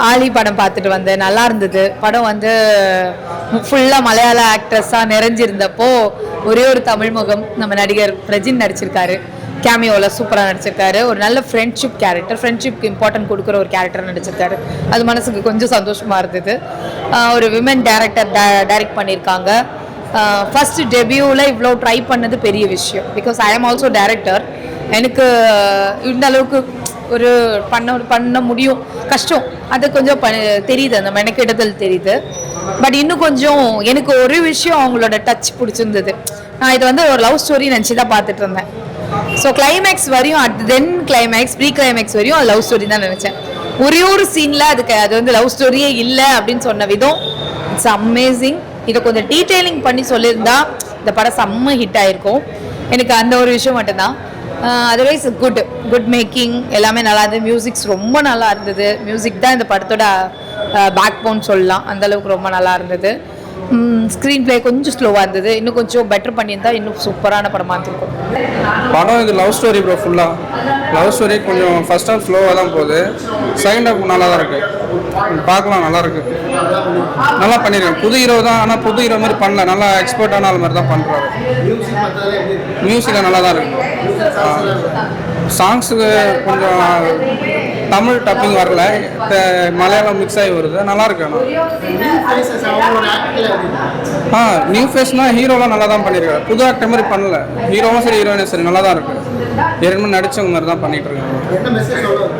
ஆலி படம் பார்த்துட்டு வந்தேன், நல்லா இருந்தது. படம் வந்து ஃபுல்லாக மலையாள ஆக்ட்ரஸாக நிறைஞ்சிருந்தப்போ ஒரே ஒரு தமிழ் முகம் நம்ம நடிகர் பிரஜின் நடிச்சிருக்காரு. கேமியோவில் சூப்பராக நடிச்சிருக்காரு. ஒரு நல்ல ஃப்ரெண்ட்ஷிப் கேரக்டர், ஃப்ரெண்ட்ஷிப்க்கு இம்பார்ட்டன்ட் கொடுக்குற ஒரு கேரக்டர் நடிச்சிருக்காரு. அது மனசுக்கு கொஞ்சம் சந்தோஷமாக இருந்தது. ஒரு விமன் டைரக்ட் பண்ணியிருக்காங்க. ஃபஸ்ட்டு டெபியூவில் இவ்வளோ ட்ரை பண்ணது பெரிய விஷயம். பிகாஸ் ஐ ஆம் ஆல்சோ டைரக்டர். எனக்கு இந்த அளவுக்கு ஒரு பண்ண முடியும், கஷ்டம். அது கொஞ்சம் தெரியுது, அந்த மெனக்கெடுதல் தெரியுது. பட் இன்னும் கொஞ்சம் எனக்கு ஒரு விஷயம் அவங்களோட டச் பிடிச்சிருந்தது. நான் இது வந்து ஒரு லவ் ஸ்டோரி நினச்சி தான் பார்த்துட்டு இருந்தேன். ஸோ கிளைமேக்ஸ் வரையும் கிளைமேக்ஸ் ப்ரீ கிளைமேக்ஸ் வரையும் அது லவ் ஸ்டோரி தான் நினச்சேன். ஒரே ஒரு சீனில் அது வந்து லவ் ஸ்டோரியே இல்லை அப்படின்னு சொன்ன விதம் இட்ஸ் அமேசிங். இதை கொஞ்சம் டீட்டெயிலிங் பண்ணி சொல்லியிருந்தா இந்த படம் செம்ம ஹிட் ஆகிருக்கும். எனக்கு அந்த ஒரு விஷயம் மட்டும்தான். அதர்வைஸ் குட் மேக்கிங் எல்லாமே நல்லா இருந்தது. மியூசிக்ஸ் ரொம்ப நல்லா இருந்தது. மியூசிக் தான் இந்த படத்தோட பேக் போன் சொல்லலாம். அந்தளவுக்கு ரொம்ப நல்லா இருந்தது. ஸ்க்ரீன் பிளே கொஞ்சம் ஸ்லோவாக இருந்தது. இன்னும் கொஞ்சம் பெட்டர் பண்ணியிருந்தா இன்னும் சூப்பரான படமாக இருந்திருக்கும். படம் இது லவ் ஸ்டோரி ப்ரோ. ஃபுல்லாக லவ் ஸ்டோரி. கொஞ்சம் ஃபர்ஸ்ட் ஹாஃப் ஸ்லோவாக தான் போகுது. செகண்ட் ஹாஃப் நல்லா தான் இருக்குது. பார்க்கலாம், நல்லா இருக்குது. நல்லா பண்ணியிருக்கேன். புது ஹீரோ தான், ஆனால் புது ஹீரோ மாதிரி பண்ணல. நல்லா எக்ஸ்பர்ட்டான ஆள் மாதிரி தான் பண்ணுறாரு. மியூசிக்கில் நல்லா தான் இருக்குது. சாங்ஸுக்கு கொஞ்சம் தமிழ் டப்பிங் வரல, மலையாளம் மிக்ஸ் ஆகி வருது. நல்லா இருக்கு. நியூ ஃபேஸ்னா ஹீரோலாம் நல்லா தான் பண்ணியிருக்காரு. புது ஆக்டர் மாதிரி பண்ணல. ஹீரோவும் சரி ஹீரோயினும் சரி நல்லா தான் இருக்கு. ஏற்கனவே நடிச்சவங்க மாதிரி தான் பண்ணிட்டு இருக்காங்க.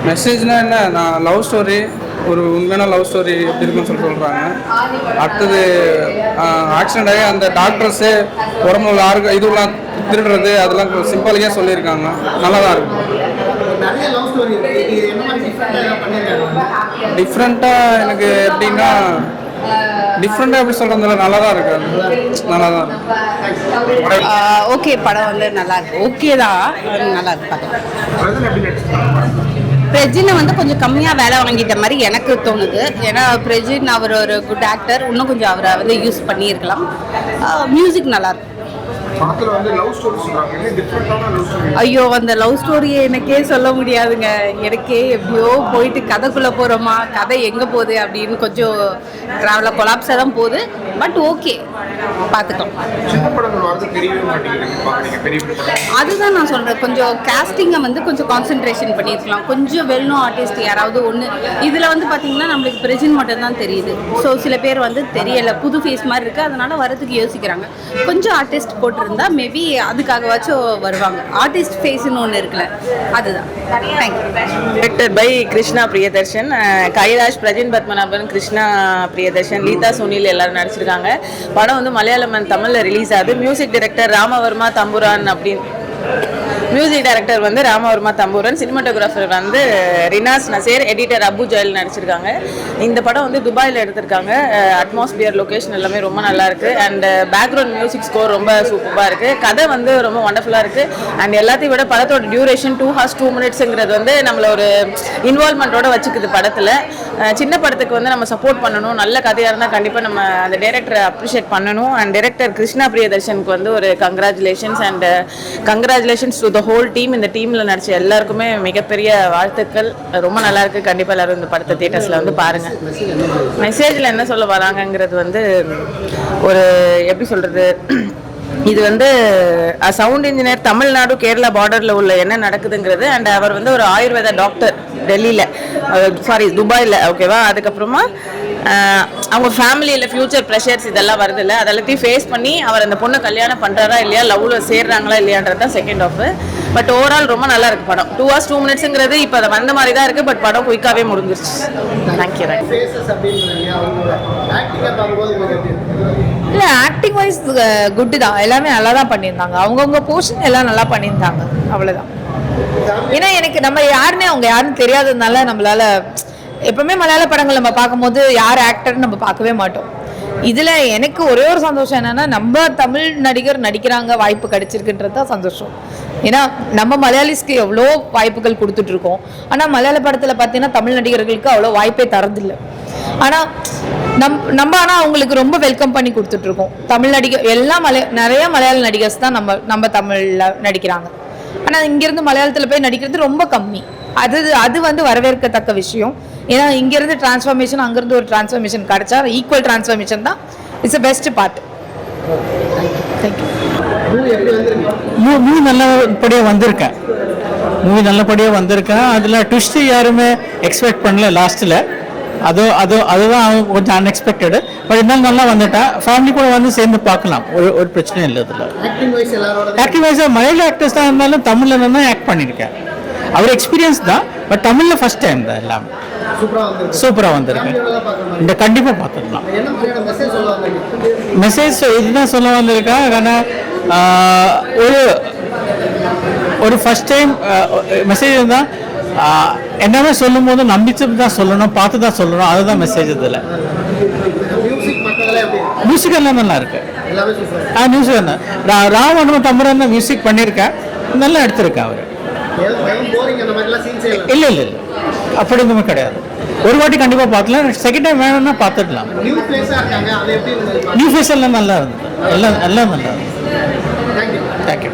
மெசேஜ்னா என்ன, நான் லவ் ஸ்டோரி, ஒரு உண்மையான லவ் ஸ்டோரி எப்படி இருக்குன்னு சொல்கிறாங்க. அடுத்தது ஆக்சிடென்ட் ஆகி அந்த டாக்டர்ஸு உடம்புல இதுலாம் திருடுறது, அதெல்லாம் சிம்பிளாக சொல்லியிருக்காங்க. நல்லா தான் இருக்கும். டிஃப்ரெண்ட்டாக எனக்கு எப்படின்னா, டிஃப்ரெண்ட்டாக எப்படி சொல்கிறதுல நல்லா தான் இருக்கு. நல்லா தான் இருக்கு. ஓகே, படம் வந்து நல்லா இருக்கு. ஓகே தான், நல்லா இருக்கு. பிரஜினை வந்து கொஞ்சம் கம்மியாக வேலை வாங்கிட்ட மாதிரி எனக்கு தோணுது. ஏன்னா பிரஜின் அவர் ஒரு குட் ஆக்டர். இன்னும் கொஞ்சம் அவரை வந்து யூஸ் பண்ணியிருக்கலாம். மியூசிக் நல்லாயிருக்கு. ஐயோ, அந்த லவ் ஸ்டோரியை எனக்கே சொல்ல முடியாதுங்க. எனக்கே எப்படியோ போயிட்டு கதைக்குள்ளே போகிறோமா, கதை எங்கே போகுது அப்படின்னு கொஞ்சம் ட்ராவலாக கொலாப்ஸாக தான் போகுது. பட் ஓகே, பார்த்துக்கலாம். அதுதான் நான் சொல்கிறேன். கொஞ்சம் கேஸ்டிங்கை வந்து கொஞ்சம் கான்சென்ட்ரேஷன் பண்ணியிருக்கலாம். கொஞ்சம் வெல்னோ ஆர்டிஸ்ட் யாராவது ஒன்று. இதில் வந்து பார்த்திங்கன்னா நம்மளுக்கு பிரஜின் மட்டும்தான் தெரியுது. ஸோ சில பேர் வந்து தெரியலை, புது ஃபேஸ் மாதிரி இருக்குது. அதனால் வரதுக்கு யோசிக்கிறாங்க. கொஞ்சம் ஆர்டிஸ்ட் போட்டிருந்தா மேபி அதுக்காகவாச்சும் வருவாங்க. ஆர்டிஸ்ட் ஃபேஸ்னு ஒன்று இருக்குல்ல, அதுதான். Thank you. Directed by Krishna Priyadarshan. Kailash, Prajin Padmanabhan, Krishna Priyadarshan, Leetha Sunil எல்லாரும் நடிச்சிருக்காங்க. படம் வந்து மலையாளம் அண்ட் தமிழில் ரிலீஸ் ஆகுது. மியூசிக் டைரக்டர் ராமவர்மா தம்புரான் அப்படின்னு. மியூசிக் டைரக்டர் வந்து ராமவர்மா தம்பூரன். சினிமாட்டோகிராஃபர் வந்து ரினாஸ் நசேர். எடிட்டர் அபு ஜெயல் நடிச்சிருக்காங்க. இந்த படம் வந்து துபாயில் எடுத்திருக்காங்க. அட்மாஸ்பியர், லொக்கேஷன் எல்லாமே ரொம்ப நல்லா இருக்கு. அண்ட் பேக்ரவுண்ட் மியூசிக் ஸ்கோர் ரொம்ப சூப்பராக இருக்கு. கதை வந்து ரொம்ப வண்டர்ஃபுல்லாக இருக்கு. அண்ட் எல்லாத்தையும் விட படத்தோட டியூரேஷன் 2 hours 2 minutesங்கிறது வந்து நம்மள ஒரு இன்வால்மெண்ட்டோட வச்சுக்குது படத்தில். சின்ன படத்துக்கு வந்து நம்ம சப்போர்ட் பண்ணணும். நல்ல கதையாக இருந்தால் கண்டிப்பாக நம்ம அந்த டைரக்டரை அப்ரிஷியேட் பண்ணணும். அண்ட் டைரக்டர் கிருஷ்ணா பிரியதர்ஷனுக்கு வந்து ஒரு congratulations. And congratulations to the whole team. இந்த டீமில் நடிச்ச எல்லாருக்குமே மிகப்பெரிய வாழ்த்துக்கள். ரொம்ப நல்லா இருக்கு. கண்டிப்பாக எல்லாரும் இந்த படத்தை தியேட்டர்ஸில் வந்து பாருங்க. மெசேஜில் என்ன சொல்ல வராங்கங்கிறது வந்து ஒரு எப்படி சொல்றது, இது வந்து சவுண்ட் இன்ஜினியர், தமிழ்நாடு கேரளா பார்டரில் உள்ள என்ன நடக்குதுங்கிறது. அண்ட் அவர் வந்து ஒரு ஆயுர்வேத டாக்டர் டெல்லியில், துபாயில். ஓகேவா. அதுக்கப்புறமா அவங்க ஃபேமிலியில் ஃபியூச்சர் ப்ரெஷர்ஸ் இதெல்லாம் வருது இல்லை, அதெல்லாத்தையும் ஃபேஸ் பண்ணி அவர் அந்த பொண்ணை கல்யாணம் பண்ணுறாரா இல்லையா, லவ்வில் சேர்றாங்களா இல்லையான்றது தான் செகண்ட் ஆஃப். பட் ஓவரால் ரொம்ப நல்லா இருக்குது படம். 2 hours 2 minutesங்கிறது இப்போ அதை வந்த மாதிரி தான் இருக்குது. பட் படம் குயிக்காகவே முடிஞ்சிருச்சு. தேங்க்யூ. இல்லை, ஆக்டிங் வைஸ் குட்டு தான். எல்லாமே நல்லா தான் பண்ணியிருந்தாங்க. அவங்கவுங்க போர்ஷன் எல்லாம் நல்லா பண்ணியிருந்தாங்க. அவ்வளோதான். ஏன்னா எனக்கு நம்ம யாருன்னே அவங்க யாருன்னு தெரியாததுனால நம்மளால எப்பவுமே மலையாள படங்கள் நம்ம பார்க்கும்போது யார் ஆக்டர்னு நம்ம பார்க்கவே மாட்டோம். இதில் எனக்கு ஒரே ஒரு சந்தோஷம் என்னென்னா, நம்ம தமிழ் நடிகர் நடிக்கிறாங்க, வாய்ப்பு கிடைச்சிருக்குன்றது தான் சந்தோஷம். ஏன்னா நம்ம மலையாளிஸ்க்கு எவ்வளோ வாய்ப்புகள் கொடுத்துட்ருக்கோம். ஆனால் மலையாள படத்தில் பார்த்தீங்கன்னா தமிழ் நடிகர்களுக்கு அவ்வளோ வாய்ப்பே தரதில்லை. ஆனால் ஆனால் அவங்களுக்கு ரொம்ப வெல்கம் பண்ணி கொடுத்துட்ருக்கோம். தமிழ் நடிகர் எல்லாம் நிறைய மலையாள நடிகர்ஸ் தான் நம்ம தமிழில் நடிக்கிறாங்க. ஆனால் இங்கேருந்து மலையாளத்தில் போய் நடிக்கிறது ரொம்ப கம்மி. அது வந்து வரவேற்கத்தக்க விஷயம். ஏன்னா இங்கேருந்து டிரான்ஸ்ஃபர்மேஷன் அங்கேருந்து ஒரு டிரான்ஸ்ஃபர்மேஷன் கிடைச்சா ஈக்குவல் டிரான்ஸ்ஃபர்மேஷன் தான் it's a best part. Thank you. Movie நல்லபடியாக வந்திருக்கேன். அதில் ட்விஸ்ட்டு யாருமே எக்ஸ்பெக்ட் பண்ணல லாஸ்ட்டில். அதுதான் கொஞ்சம் அன்எக்ஸ்பெக்டடு. பட் இருந்தாலும் நல்லா வந்துட்டேன். ஃபேமிலி கூட வந்து சேர்ந்து பார்க்கலாம். ஒரு பிரச்சனையும் இல்லை. இதில் ஆக்டிங் வைஸாக மலையாள ஆக்டர்ஸ் தான் இருந்தாலும் தமிழில் தான் ஆக்ட் பண்ணியிருக்கேன். அவர் எக்ஸ்பீரியன்ஸ் தான். பட் தமிழில் ஃபஸ்ட் டைம் தான் எல்லாமே சூப்பராக வந்திருக்கேன். இந்த கண்டிப்பாக பார்த்துடலாம். மெசேஜ் இதுதான் சொல்ல வந்திருக்கேன். ஆனால் ஒரு ஃபஸ்ட் டைம் மெசேஜ் தான். என்னவே சொல்லும் போது நம்பிச்சு தான் சொல்லணும், பார்த்து தான் சொல்லணும். அதுதான் மெசேஜ். இதில் மியூசிக் எல்லாம் நல்லா இருக்கு. மியூசிக் என்ன ராமன் தம்புரான் மியூசிக் பண்ணியிருக்கேன். நல்லா எடுத்திருக்கேன் அவர். இல்லை அப்படி எதுவுமே கிடையாது. ஒரு வாட்டி கண்டிப்பாக பார்த்துலாம். செகண்ட் டைம் வேணும்னா பார்த்துக்கலாம். நியூ ஃபேஸ் எல்லாம் நல்லா இருந்தது. எல்லாம் நல்லா இருந்தது. தேங்க்யூ.